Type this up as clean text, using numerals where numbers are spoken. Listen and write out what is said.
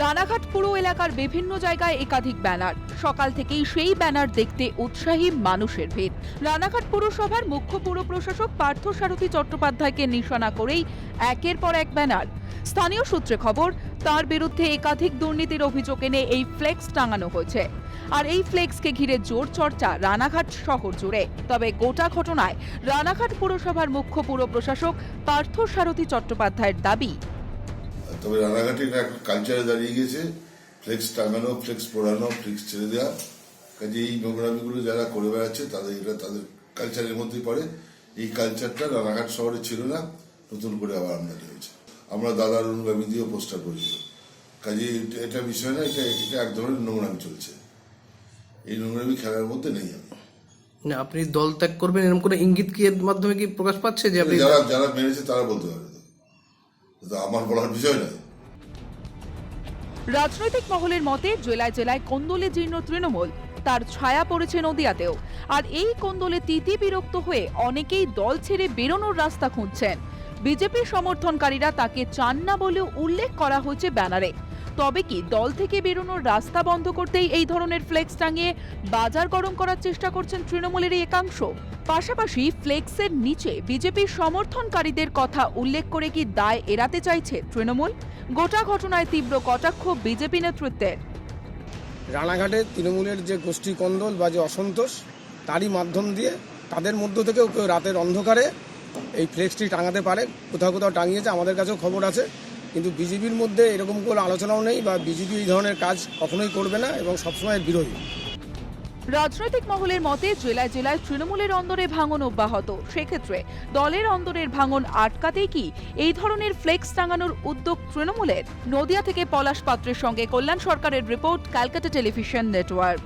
রানাঘাট পুর এলাকার বিভিন্ন জায়গায় একাধিক ব্যানার। সকাল থেকেই সেই ব্যানার দেখতে উৎসাহী মানুষের ভিড়। রানাঘাট পুরসভার মুখ্য পুর প্রশাসক পার্থসারথী চট্টোপাধ্যায়কে নিশানা করেই একের পর এক ব্যানার। স্থানীয় সূত্রে খবর, তার বিরুদ্ধে একাধিক দুর্নীতির অভিযোগ এনে এই ফ্লেক্স টাঙানো হয়েছে। আর এই ফ্লেক্সকে ঘিরে জোর চর্চা রানাঘাট শহর জুড়ে। তবে গোটা ঘটনায় রানাঘাট পুরসভার মুখ্য পুর প্রশাসক পার্থসারথী চট্টোপাধ্যায়ের দাবি, তবে রানাঘাটে একটা কালচারে দাঁড়িয়ে গেছে ফ্লেক্স টাঙানো, ফ্লেক্স পোড়ানো, ফ্লেক্স ছেড়ে দেওয়া। কাজে এই নোংরামিগুলো যারা করে বেড়াচ্ছে এটা তাদের কালচারের মধ্যেই পড়ে। এই কালচারটা রানাঘাট শহরে ছিল না, নতুন করে আবার আমদানি হয়েছে। আমরা দাদার অনুগামী দিয়েও পোস্টার করেছিল। কাজে এটা বিষয় না, এটা এক ধরনের নোংরামি চলছে। এই নোংরামি খেলার মধ্যে নেই। আমি না, আপনি দল ত্যাগ করবেন এরকম কোনো ইঙ্গিত কি এর মাধ্যমে কি প্রকাশ পাচ্ছে যে আপনি যারা মেরেছে তারা বলতে পারে, তো আমার বলার বিষয় নয়। রাজনৈতিক মহলের মতে জেলায় জেলায় কোন্দলে জীর্ণ তৃণমূল, তার ছায়া পড়েছে নদিয়াতেও। আর এই কোন্দলে তিতি বিরক্ত হয়ে অনেকেই দল ছেড়ে বেরোনোর রাস্তা খুঁজছেন। বিজেপি সমর্থনকারীরা তাকে চান না বলেও উল্লেখ করা হয়েছে ব্যানারে। তবে কি দল থেকে বেরোনোর রাস্তা বন্ধ করতেই এই ধরনের ফ্লেক্স টাঙিয়ে বাজার গরম করার চেষ্টা করছেন তৃণমূলের এই একাংশ? পাশাপাশি ফ্লেক্সের নিচে বিজেপির সমর্থনকারীদের কথা উল্লেখ করে কি দায় এড়াতে চাইছে তৃণমূল? গোটা ঘটনায় তীব্র কটাক্ষ বিজেপি নেতৃত্বের। রানাঘাটে তৃণমূলের যে গোষ্ঠী কন্দল বা যে অসন্তোষ, তারই মাধ্যম দিয়ে তাদের মধ্য থেকেও কেউ রাতের অন্ধকারে এই ফ্লেক্সটি টাঙাতে পারে। কোথাও কোথাও টাঙিয়েছে, আমাদের কাছেও খবর আছে। কিন্তু বিজেপির মধ্যে এরকম কোনো আলোচনাও নেই, বা বিজেপি এই ধরনের কাজ কখনোই করবে না এবং সবসময় বিরোধী। রাজনৈতিক মহলের মতে জেলায় জেলায় তৃণমূলের অন্দরে ভাঙন অব্যাহত। সেক্ষেত্রে দলের অন্দরের ভাঙন আটকাতেই কি এই ধরনের ফ্লেক্স টাঙানোর উদ্যোগ তৃণমূলের? নদিয়া থেকে পলাশ পাত্রের সঙ্গে কল্যাণ সরকারের রিপোর্ট, ক্যালকাটা টেলিভিশন নেটওয়ার্ক।